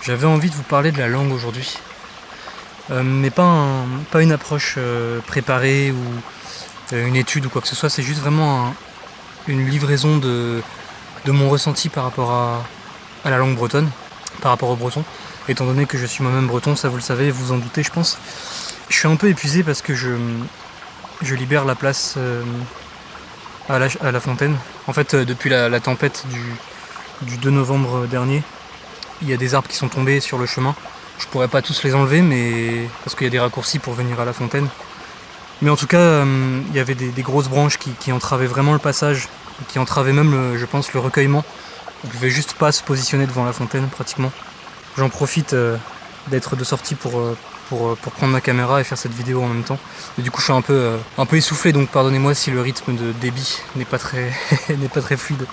J'avais envie de vous parler de la langue aujourd'hui, mais pas une approche préparée ou une étude ou quoi que ce soit, c'est juste vraiment une livraison de mon ressenti par rapport à la langue bretonne, par rapport au breton. Étant donné que je suis moi-même breton, ça vous le savez, vous en doutez je pense. Je suis un peu épuisé parce que je libère la place à la fontaine. En fait, depuis la tempête du 2 novembre dernier, il y a des arbres qui sont tombés sur le chemin. Je pourrais pas tous les enlever, mais parce qu'il y a des raccourcis pour venir à la fontaine. Mais en tout cas, il y avait des grosses branches qui entravaient vraiment le passage, qui entravaient même, je pense, le recueillement. On pouvait juste pas se positionner devant la fontaine, pratiquement. J'en profite d'être de sortie pour prendre ma caméra et faire cette vidéo en même temps. Et du coup, je suis un peu essoufflé, donc pardonnez-moi si le rythme de débit n'est pas très, n'est pas très fluide.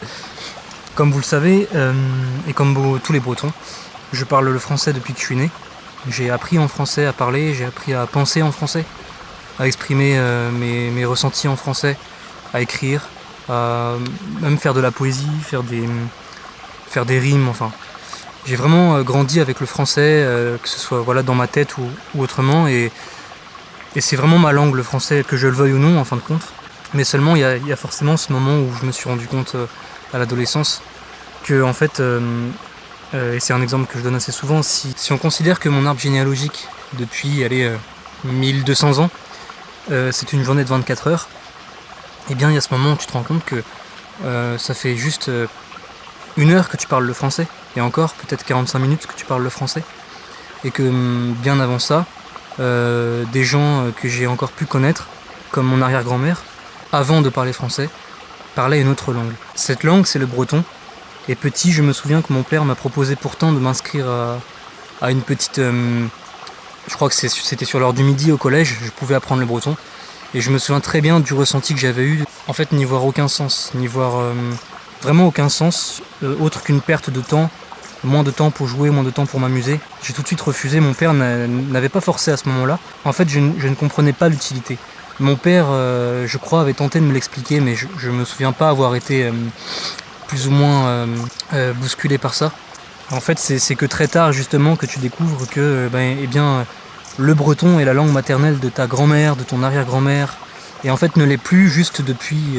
Comme vous le savez, et comme tous les Bretons, je parle le français depuis que je suis né. J'ai appris en français à parler, j'ai appris à penser en français, à exprimer mes ressentis en français, à écrire, à même faire de la poésie, faire des rimes, enfin. J'ai vraiment grandi avec le français, que ce soit voilà, dans ma tête ou autrement, et c'est vraiment ma langue, le français, que je le veuille ou non, en fin de compte. Mais seulement, il y a forcément ce moment où je me suis rendu compte à l'adolescence que, en fait, et c'est un exemple que je donne assez souvent, si on considère que mon arbre généalogique, depuis 1200 ans, c'est une journée de 24 heures, et bien il y a ce moment où tu te rends compte que ça fait juste 1 heure que tu parles le français, et encore peut-être 45 minutes que tu parles le français, et que bien avant ça, des gens que j'ai encore pu connaître, comme mon arrière-grand-mère, avant de parler français, parlaient une autre langue. Cette langue, c'est le breton. Et petit, je me souviens que mon père m'a proposé pourtant de m'inscrire à une petite... je crois que c'était sur l'heure du midi au collège, je pouvais apprendre le breton. Et je me souviens très bien du ressenti que j'avais eu. En fait, n'y voir aucun sens, n'y voir vraiment aucun sens, autre qu'une perte de temps, moins de temps pour jouer, moins de temps pour m'amuser. J'ai tout de suite refusé, mon père n'avait pas forcé à ce moment-là. En fait, je ne comprenais pas l'utilité. Mon père, je crois, avait tenté de me l'expliquer, mais je me souviens pas avoir été plus ou moins bousculé par ça. En fait, c'est que très tard, justement, que tu découvres que le breton est la langue maternelle de ta grand-mère, de ton arrière-grand-mère, et en fait ne l'est plus juste depuis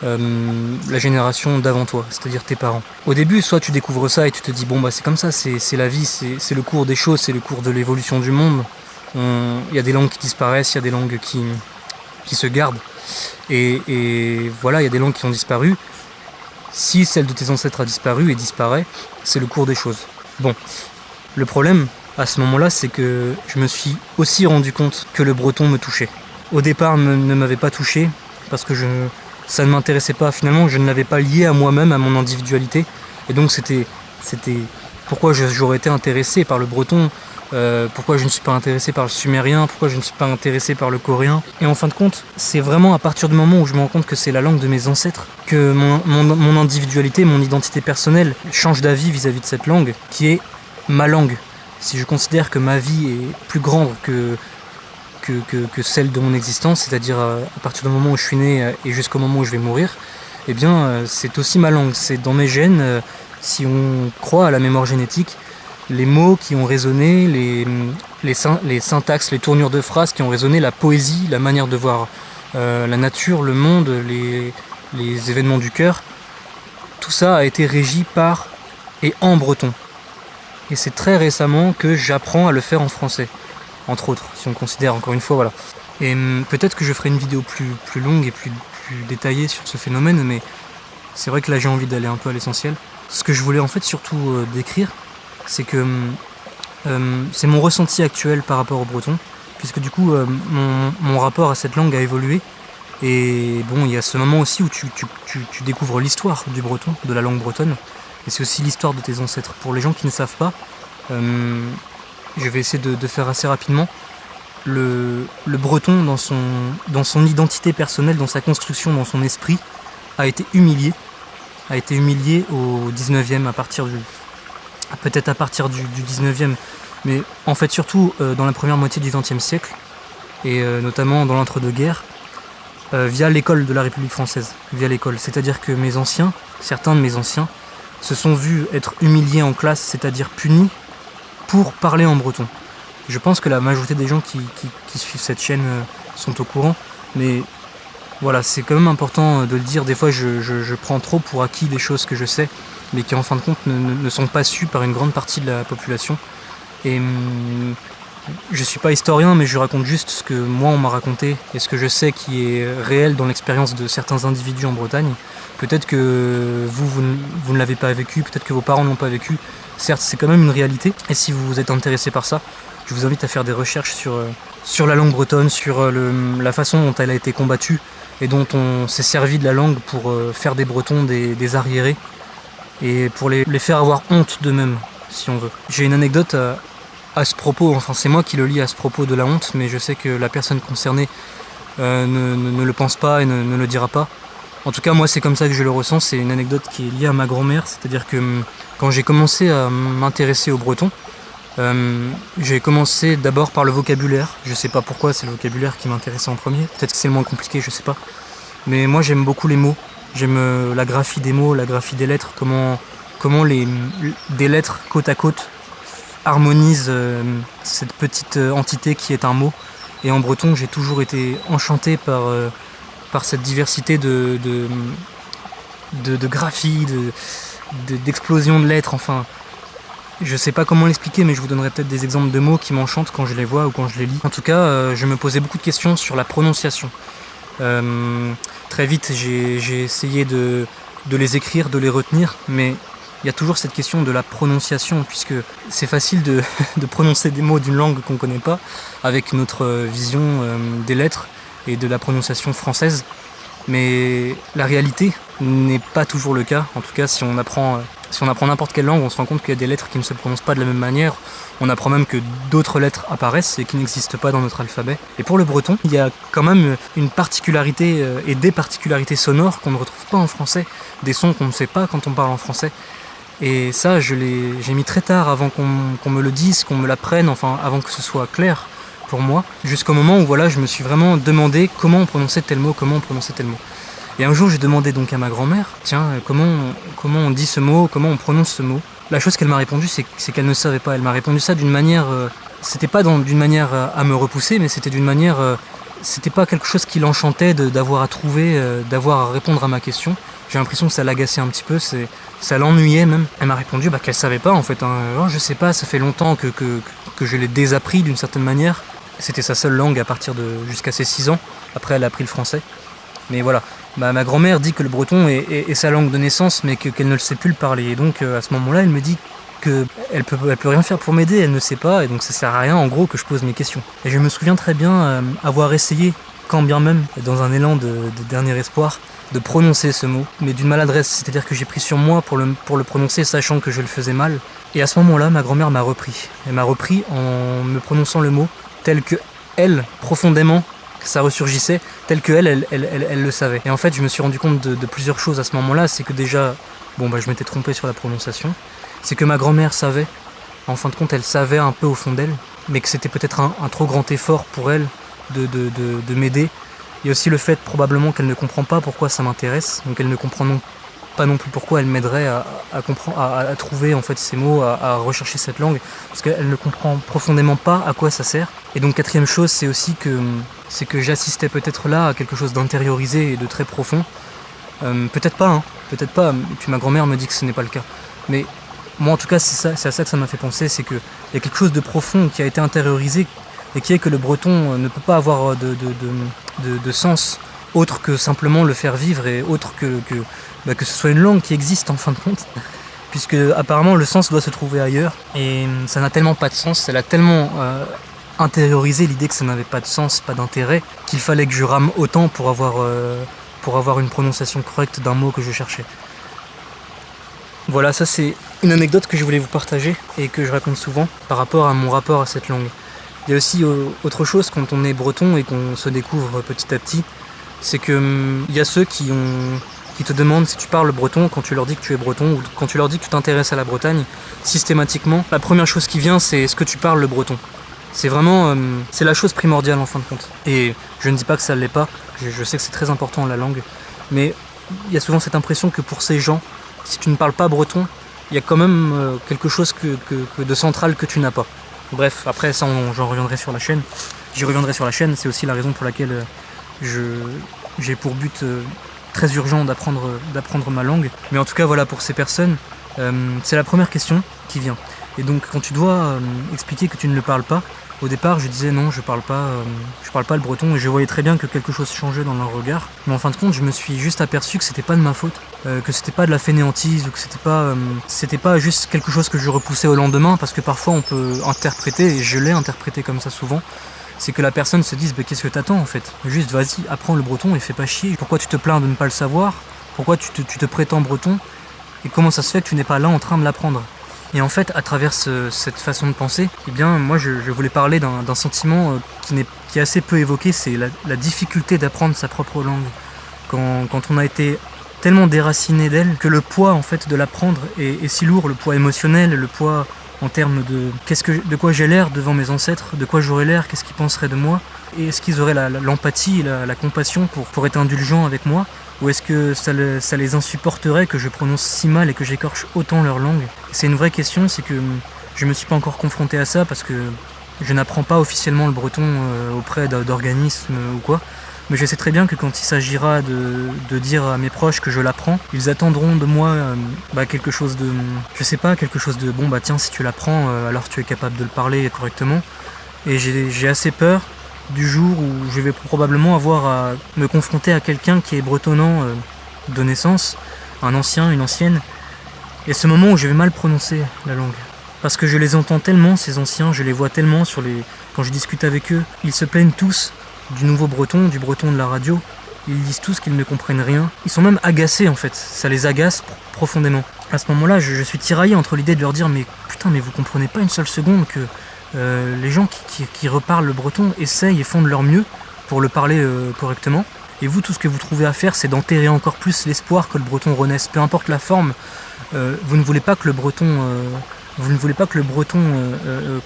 la génération d'avant toi, c'est-à-dire tes parents. Au début, soit tu découvres ça et tu te dis bon bah c'est comme ça, c'est la vie, c'est le cours des choses, c'est le cours de l'évolution du monde. Il y a des langues qui disparaissent, il y a des langues qui se gardent, et voilà, il y a des langues qui ont disparu. Si celle de tes ancêtres a disparu et disparaît, c'est le cours des choses. Bon, le problème à ce moment-là, c'est que je me suis aussi rendu compte que le breton me touchait. Au départ, ne m'avait pas touché parce que ça ne m'intéressait pas. Finalement, je ne l'avais pas lié à moi-même, à mon individualité. Et donc c'était pourquoi j'aurais été intéressé par le breton, pourquoi je ne suis pas intéressé par le sumérien, pourquoi je ne suis pas intéressé par le coréen. Et en fin de compte, c'est vraiment à partir du moment où je me rends compte que c'est la langue de mes ancêtres que mon individualité, mon identité personnelle change d'avis vis-à-vis de cette langue, qui est ma langue. Si je considère que ma vie est plus grande que celle de mon existence, c'est-à-dire à partir du moment où je suis né et jusqu'au moment où je vais mourir, eh bien c'est aussi ma langue, c'est dans mes gènes, si on croit à la mémoire génétique, les mots qui ont résonné, les syntaxes, les tournures de phrases qui ont résonné, la poésie, la manière de voir la nature, le monde, les événements du cœur, tout ça a été régi par et en breton. Et c'est très récemment que j'apprends à le faire en français, entre autres, si on considère encore une fois, voilà. Et peut-être que je ferai une vidéo plus longue et plus détaillée sur ce phénomène, mais c'est vrai que là j'ai envie d'aller un peu à l'essentiel. Ce que je voulais en fait surtout décrire, c'est que c'est mon ressenti actuel par rapport au breton, puisque du coup mon rapport à cette langue a évolué. Et bon, il y a ce moment aussi où tu découvres l'histoire du breton, de la langue bretonne, et c'est aussi l'histoire de tes ancêtres. Pour les gens qui ne savent pas, je vais essayer de faire assez rapidement. Le breton, dans son identité personnelle, dans sa construction, dans son esprit, a été humilié au 19e, peut-être à partir du 19e, mais en fait surtout dans la première moitié du 20e siècle, et notamment dans l'entre-deux-guerres, via l'école de la République française, via l'école. C'est-à-dire que certains de mes anciens, se sont vus être humiliés en classe, c'est-à-dire punis pour parler en breton. Je pense que la majorité des gens qui suivent cette chaîne sont au courant, mais voilà, c'est quand même important de le dire. Des fois, je prends trop pour acquis des choses que je sais, mais qui en fin de compte ne sont pas sues par une grande partie de la population. Et je suis pas historien, mais je raconte juste ce que moi on m'a raconté et ce que je sais qui est réel dans l'expérience de certains individus en Bretagne. Peut-être que vous ne l'avez pas vécu, peut-être que vos parents n'ont pas vécu. Certes, c'est quand même une réalité. Et si vous êtes intéressé par ça, je vous invite à faire des recherches sur la langue bretonne, sur la façon dont elle a été combattue et dont on s'est servi de la langue pour faire des Bretons des arriérés et pour les faire avoir honte d'eux-mêmes, si on veut. J'ai une anecdote à ce propos, enfin c'est moi qui le lis à ce propos de la honte, mais je sais que la personne concernée ne le pense pas et ne le dira pas. En tout cas, moi c'est comme ça que je le ressens, c'est une anecdote qui est liée à ma grand-mère, c'est-à-dire que quand j'ai commencé à m'intéresser au breton, j'ai commencé d'abord par le vocabulaire. Je sais pas pourquoi, c'est le vocabulaire qui m'intéressait en premier. Peut-être que c'est le moins compliqué, je sais pas. Mais moi j'aime beaucoup les mots. J'aime la graphie des mots, la graphie des lettres, comment des lettres côte à côte harmonisent cette petite entité qui est un mot. Et en breton, j'ai toujours été enchanté par cette diversité de graphie, d'explosion de lettres, enfin. Je sais pas comment l'expliquer, mais je vous donnerai peut-être des exemples de mots qui m'enchantent quand je les vois ou quand je les lis. En tout cas, je me posais beaucoup de questions sur la prononciation. Très vite, j'ai essayé de les écrire, de les retenir, mais il y a toujours cette question de la prononciation, puisque c'est facile de prononcer des mots d'une langue qu'on ne connaît pas, avec notre vision des lettres et de la prononciation française. Mais la réalité n'est pas toujours le cas. En tout cas, si on apprend n'importe quelle langue, on se rend compte qu'il y a des lettres qui ne se prononcent pas de la même manière. On apprend même que d'autres lettres apparaissent et qui n'existent pas dans notre alphabet. Et pour le breton, il y a quand même une particularité et des particularités sonores qu'on ne retrouve pas en français, des sons qu'on ne sait pas quand on parle en français. Et ça, j'ai mis très tard avant qu'on me le dise, qu'on me l'apprenne, enfin avant que ce soit clair pour moi, jusqu'au moment où voilà, je me suis vraiment demandé comment on prononçait tel mot, Et un jour, j'ai demandé donc à ma grand-mère, tiens, comment on dit ce mot, comment on prononce ce mot. La chose qu'elle m'a répondu, c'est qu'elle ne savait pas. Elle m'a répondu ça d'une manière, c'était pas d'une manière à me repousser, mais c'était d'une manière, c'était pas quelque chose qui l'enchantait d'avoir à trouver, d'avoir à répondre à ma question. J'ai l'impression que ça l'agaçait un petit peu, ça l'ennuyait même. Elle m'a répondu qu'elle savait pas en fait. Oh, je sais pas, ça fait longtemps que je l'ai désappris d'une certaine manière. C'était sa seule langue jusqu'à ses 6 ans. Après, elle a appris le français. Mais voilà, ma grand-mère dit que le breton est sa langue de naissance, mais qu'elle ne le sait plus le parler. Et donc, à ce moment-là, elle me dit qu'elle peut rien faire pour m'aider, elle ne sait pas, et donc ça sert à rien, en gros, que je pose mes questions. Et je me souviens très bien avoir essayé, quand bien même, dans un élan de dernier espoir, de prononcer ce mot, mais d'une maladresse. C'est-à-dire que j'ai pris sur moi pour le prononcer, sachant que je le faisais mal. Et à ce moment-là, ma grand-mère m'a repris. Elle m'a repris en me prononçant le mot tel que elle, profondément, que ça ressurgissait, tel que elle le savait. Et en fait, je me suis rendu compte de plusieurs choses à ce moment-là. C'est que déjà, je m'étais trompé sur la prononciation. C'est que ma grand-mère savait, en fin de compte, elle savait un peu au fond d'elle, mais que c'était peut-être un trop grand effort pour elle de m'aider. Il y a aussi le fait probablement qu'elle ne comprend pas pourquoi ça m'intéresse, donc elle ne comprend pas non plus pourquoi elle m'aiderait à trouver en fait ces mots, à rechercher cette langue, parce qu'elle ne comprend profondément pas à quoi ça sert. Et donc quatrième chose, c'est aussi que j'assistais peut-être là à quelque chose d'intériorisé et de très profond. Peut-être pas. Et puis ma grand-mère me dit que ce n'est pas le cas. Mais moi en tout cas, c'est à ça que ça m'a fait penser, c'est qu'il y a quelque chose de profond qui a été intériorisé et qui est que le breton ne peut pas avoir de sens autre que simplement le faire vivre et autre que ce soit une langue qui existe en fin de compte, puisque apparemment le sens doit se trouver ailleurs et ça n'a tellement pas de sens, elle a tellement intériorisé l'idée que ça n'avait pas de sens, pas d'intérêt, qu'il fallait que je rame autant pour avoir une prononciation correcte d'un mot que je cherchais. Voilà, ça c'est une anecdote que je voulais vous partager et que je raconte souvent par rapport à mon rapport à cette langue. Il y a aussi autre chose quand on est breton et qu'on se découvre petit à petit, c'est que il y a ceux qui te demandent si tu parles breton quand tu leur dis que tu es breton ou quand tu leur dis que tu t'intéresses à la Bretagne. Systématiquement, la première chose qui vient, c'est est-ce que tu parles le breton. C'est vraiment c'est la chose primordiale en fin de compte. Et je ne dis pas que ça ne l'est pas, je sais que c'est très important la langue, mais il y a souvent cette impression que pour ces gens, si tu ne parles pas breton, il y a quand même quelque chose que de central que tu n'as pas. Bref, après ça j'en reviendrai sur la chaîne. J'y reviendrai sur la chaîne, c'est aussi la raison pour laquelle j'ai pour but très urgent d'apprendre ma langue. Mais en tout cas voilà, pour ces personnes, c'est la première question qui vient. Et donc quand tu dois expliquer que tu ne le parles pas, au départ je disais non, je parle pas le breton, et je voyais très bien que quelque chose changeait dans leur regard. Mais en fin de compte je me suis juste aperçu que c'était pas de ma faute, que c'était pas de la fainéantise, ou que c'était pas juste quelque chose que je repoussais au lendemain, parce que parfois on peut interpréter, et je l'ai interprété comme ça souvent, c'est que la personne se dise qu'est-ce que t'attends en fait, juste vas-y, apprends le breton et fais pas chier, pourquoi tu te plains de ne pas le savoir, pourquoi tu te prétends breton, et comment ça se fait que tu n'es pas là en train de l'apprendre. Et en fait, à travers cette façon de penser, eh bien, moi je voulais parler d'un sentiment qui est assez peu évoqué, c'est la difficulté d'apprendre sa propre langue. Quand on a été tellement déraciné d'elle, que le poids en fait de l'apprendre est si lourd, le poids émotionnel, le poids en termes de quoi j'ai l'air devant mes ancêtres, de quoi j'aurais l'air, qu'est-ce qu'ils penseraient de moi, et est-ce qu'ils auraient l'empathie, la compassion pour être indulgents avec moi, ou est-ce que ça les insupporterait que je prononce si mal et que j'écorche autant leur langue? C'est une vraie question, c'est que je me suis pas encore confronté à ça parce que je n'apprends pas officiellement le breton auprès d'organismes ou quoi. Mais je sais très bien que quand il s'agira de dire à mes proches que je l'apprends, ils attendront de moi quelque chose de... Je sais pas, quelque chose de... Bon bah tiens, si tu l'apprends, alors tu es capable de le parler correctement. Et j'ai assez peur du jour où je vais probablement avoir à me confronter à quelqu'un qui est bretonnant de naissance, un ancien, une ancienne, et ce moment où je vais mal prononcer la langue. Parce que je les entends tellement, ces anciens, je les vois tellement quand je discute avec eux, ils se plaignent tous du nouveau breton, du breton de la radio, ils disent tous qu'ils ne comprennent rien, ils sont même agacés en fait, ça les agace profondément. À ce moment-là, je suis tiraillé entre l'idée de leur dire mais putain, mais vous comprenez pas une seule seconde que les gens qui reparlent le breton essayent et font de leur mieux pour le parler correctement. Et vous, tout ce que vous trouvez à faire, c'est d'enterrer encore plus l'espoir que le breton renaisse. Peu importe la forme, vous ne voulez pas que le breton,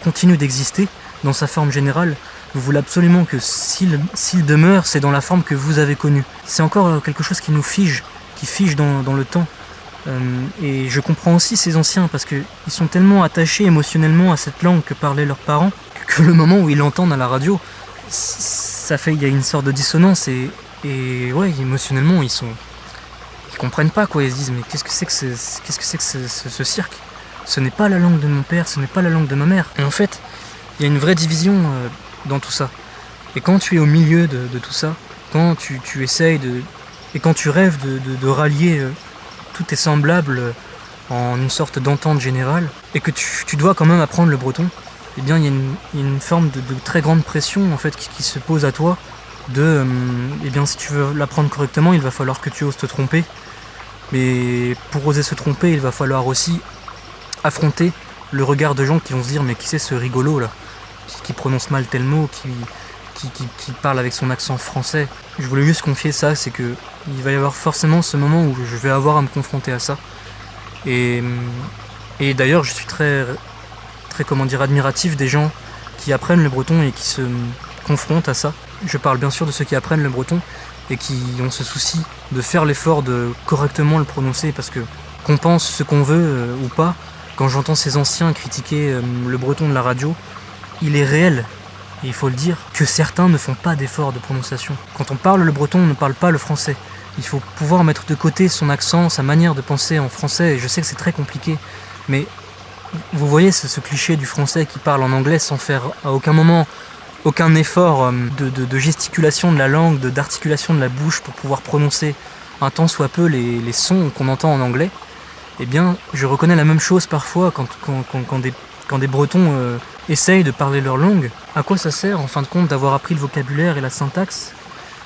continue d'exister dans sa forme générale. Vous voulez absolument que s'il demeure, c'est dans la forme que vous avez connue. C'est encore quelque chose qui nous fige, qui fige dans le temps. Et je comprends aussi ces anciens parce qu'ils sont tellement attachés émotionnellement à cette langue que parlaient leurs parents que le moment où ils l'entendent à la radio, il y a une sorte de dissonance et ouais, émotionnellement ils comprennent pas quoi, ils se disent mais qu'est-ce que c'est que ce cirque? Ce n'est pas la langue de mon père, ce n'est pas la langue de ma mère. Et en fait, il y a une vraie division dans tout ça. Et quand tu es au milieu de tout ça, quand tu essayes et quand tu rêves de rallier tous tes semblables en une sorte d'entente générale, et que tu dois quand même apprendre le breton, eh bien il y a une forme de très grande pression en fait qui se pose à toi eh bien si tu veux l'apprendre correctement, il va falloir que tu oses te tromper. Mais pour oser se tromper, il va falloir aussi affronter le regard de gens qui vont se dire mais qui c'est ce rigolo là, qui prononce mal tel mot, qui parle avec son accent français. Je voulais juste confier ça, c'est que il va y avoir forcément ce moment où je vais avoir à me confronter à ça. Et d'ailleurs je suis très admiratif des gens qui apprennent le breton et qui se confrontent à ça. Je parle bien sûr de ceux qui apprennent le breton et qui ont ce souci de faire l'effort de correctement le prononcer, parce que qu'on pense ce qu'on veut ou pas, quand j'entends ces anciens critiquer le breton de la radio, il est réel, et il faut le dire, que certains ne font pas d'effort de prononciation. Quand on parle le breton, on ne parle pas le français. Il faut pouvoir mettre de côté son accent, sa manière de penser en français, et je sais que c'est très compliqué, mais vous voyez ce cliché du français qui parle en anglais sans faire à aucun moment aucun effort de gesticulation de la langue, d'articulation de la bouche pour pouvoir prononcer un tant soit peu les sons qu'on entend en anglais. Eh bien, je reconnais la même chose parfois quand des Bretons essayent de parler leur langue. À quoi ça sert, en fin de compte, d'avoir appris le vocabulaire et la syntaxe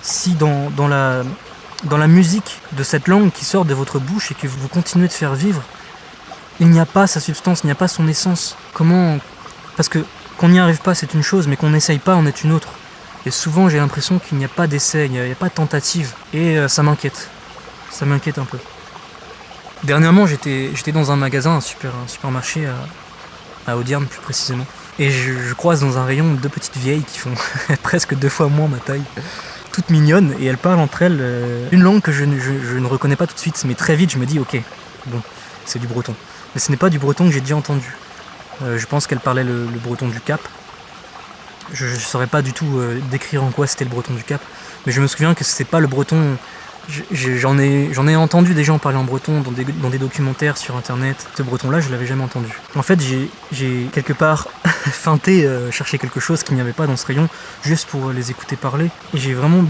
si dans la musique de cette langue qui sort de votre bouche et que vous continuez de faire vivre, il n'y a pas sa substance, il n'y a pas son essence. Comment... Parce que qu'on n'y arrive pas, c'est une chose, mais qu'on n'essaye pas, en est une autre. Et souvent, j'ai l'impression qu'il n'y a pas d'essai, il n'y a pas de tentative. Et ça m'inquiète. Ça m'inquiète un peu. Dernièrement, j'étais dans un magasin, un supermarché à Audierne plus précisément. Et je croise dans un rayon deux petites vieilles qui font presque 2 fois moins ma taille. Toutes mignonnes, et elles parlent entre elles une langue que je ne reconnais pas tout de suite. Mais très vite, je me dis, ok, bon, c'est du breton. Mais ce n'est pas du breton que j'ai déjà entendu. Je pense qu'elle parlait le breton du Cap. Je ne saurais pas du tout décrire en quoi c'était le breton du Cap, mais je me souviens que c'était pas le breton. J'en ai entendu des gens parler en breton dans des documentaires sur internet. Ce breton-là, je l'avais jamais entendu. En fait, j'ai quelque part feinté chercher quelque chose qu'il n'y avait pas dans ce rayon, juste pour les écouter parler. Et j'ai vraiment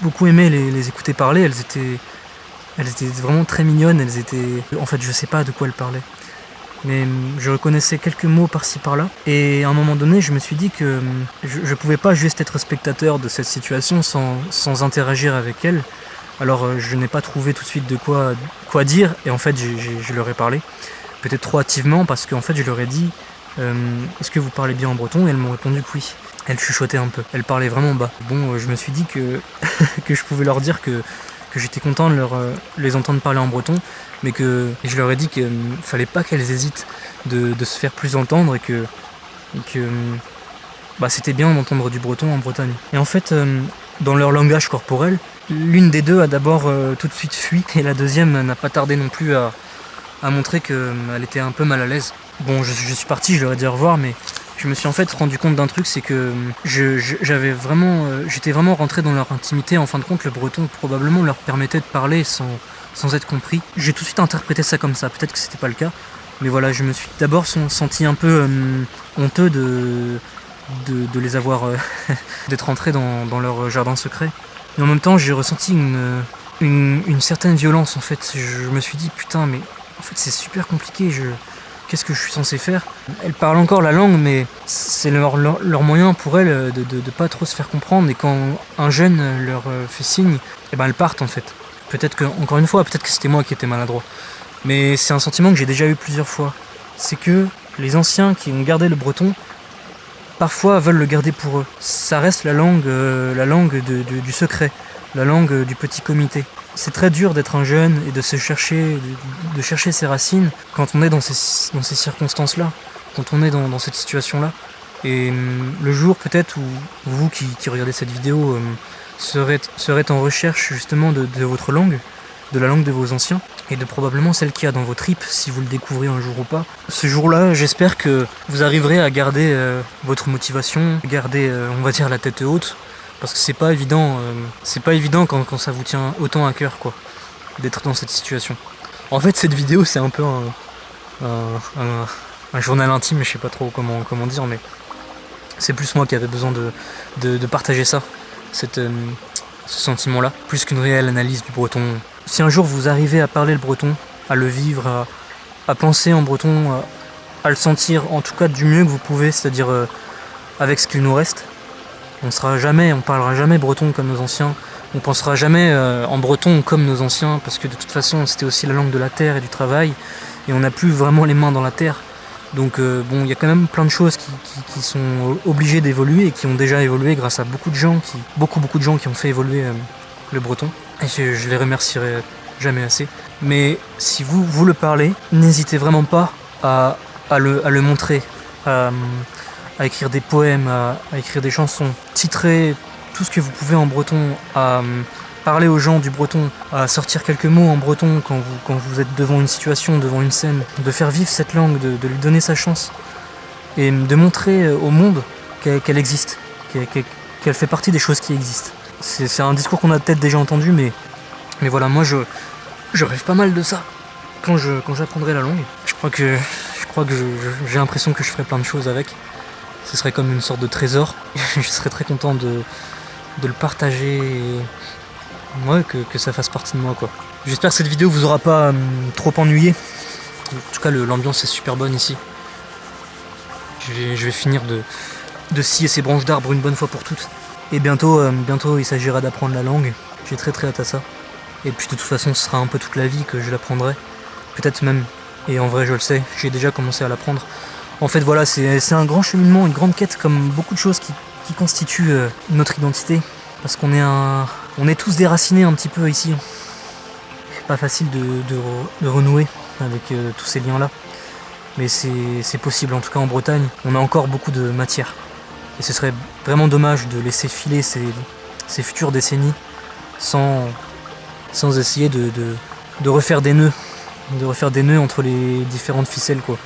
beaucoup aimé les écouter parler. Elles étaient vraiment très mignonnes. En fait, je sais pas de quoi elles parlaient, mais je reconnaissais quelques mots par-ci par-là. Et à un moment donné, je me suis dit que je pouvais pas juste être spectateur de cette situation sans interagir avec elles. Alors je n'ai pas trouvé tout de suite de quoi dire, et en fait je leur ai parlé, peut-être trop hâtivement, parce qu'en fait je leur ai dit est-ce que vous parlez bien en breton, et elles m'ont répondu que oui. Elles chuchotaient un peu, elles parlaient vraiment bas. Bon, je me suis dit que je pouvais leur dire que j'étais content de les entendre parler en breton, mais que je leur ai dit qu'il fallait pas qu'elles hésitent de se faire plus entendre, et que c'était bien d'entendre du breton en Bretagne. Et en fait, dans leur langage corporel, l'une des deux a d'abord tout de suite fui, et la deuxième n'a pas tardé non plus à montrer qu'elle était un peu mal à l'aise. Bon, je suis parti, je leur ai dit au revoir, mais je me suis en fait rendu compte d'un truc, c'est que j'étais vraiment rentré dans leur intimité. En fin de compte, le breton probablement leur permettait de parler sans être compris. J'ai tout de suite interprété ça comme ça, peut-être que c'était pas le cas, mais voilà, je me suis d'abord senti un peu honteux de les avoir d'être rentré dans leur jardin secret. Mais en même temps, j'ai ressenti une certaine violence, en fait. Je me suis dit, putain, mais en fait c'est super compliqué, qu'est-ce que je suis censé faire? Elles parlent encore la langue, mais c'est leur moyen pour elles de pas trop se faire comprendre, et quand un jeune leur fait signe, elles partent en fait. Peut-être que c'était moi qui étais maladroit, mais c'est un sentiment que j'ai déjà eu plusieurs fois. C'est que les anciens qui ont gardé le breton, parfois veulent le garder pour eux. Ça reste la langue du secret, la langue du petit comité. C'est très dur d'être un jeune et de chercher ses racines quand on est dans ces circonstances-là, quand on est dans cette situation-là. Et le jour peut-être où vous qui regardez cette vidéo serez en recherche justement de votre langue, de la langue de vos anciens, et de probablement celle qu'il y a dans vos tripes, si vous le découvrez un jour ou pas. Ce jour-là, j'espère que vous arriverez à garder votre motivation, garder, on va dire, la tête haute, parce que c'est pas évident quand ça vous tient autant à cœur, quoi, d'être dans cette situation. En fait, cette vidéo, c'est un peu un journal intime, je sais pas trop comment dire, mais c'est plus moi qui avais besoin de partager ça, ce sentiment-là, plus qu'une réelle analyse du breton. Si un jour vous arrivez à parler le breton, à le vivre, à penser en breton, à le sentir en tout cas du mieux que vous pouvez, c'est-à-dire avec ce qu'il nous reste, on parlera jamais breton comme nos anciens, on pensera jamais en breton comme nos anciens, parce que de toute façon c'était aussi la langue de la terre et du travail, et on n'a plus vraiment les mains dans la terre. Donc bon, il y a quand même plein de choses qui sont obligées d'évoluer, et qui ont déjà évolué grâce à beaucoup de gens qui ont fait évoluer le breton, et je les remercierai jamais assez. Mais si vous le parlez, n'hésitez vraiment pas à le montrer, à écrire des poèmes, à écrire des chansons, titrer tout ce que vous pouvez en breton, à parler aux gens du breton, à sortir quelques mots en breton quand vous êtes devant une situation, devant une scène, de faire vivre cette langue, de lui donner sa chance, et de montrer au monde qu'elle existe, qu'elle fait partie des choses qui existent. C'est un discours qu'on a peut-être déjà entendu, mais voilà, moi je rêve pas mal de ça quand j'apprendrai la langue. Je crois que j'ai l'impression que je ferai plein de choses avec. Ce serait comme une sorte de trésor. Je serais très content de le partager, et ouais, que ça fasse partie de moi, quoi. J'espère que cette vidéo vous aura pas trop ennuyé. En tout cas, l'ambiance est super bonne ici. Je vais finir de scier ces branches d'arbres une bonne fois pour toutes. Et bientôt il s'agira d'apprendre la langue. J'ai très hâte à ça. Et puis de toute façon, ce sera un peu toute la vie que je l'apprendrai. Peut-être même. Et en vrai, je le sais, j'ai déjà commencé à l'apprendre. En fait, voilà, c'est un grand cheminement, une grande quête, comme beaucoup de choses qui constituent notre identité. Parce qu'on est tous déracinés un petit peu ici. C'est pas facile de renouer avec tous ces liens-là. Mais c'est possible, en tout cas en Bretagne. On a encore beaucoup de matière. Et ce serait vraiment dommage de laisser filer ces futures décennies sans essayer de refaire des nœuds de refaire des nœuds entre les différentes ficelles quoi.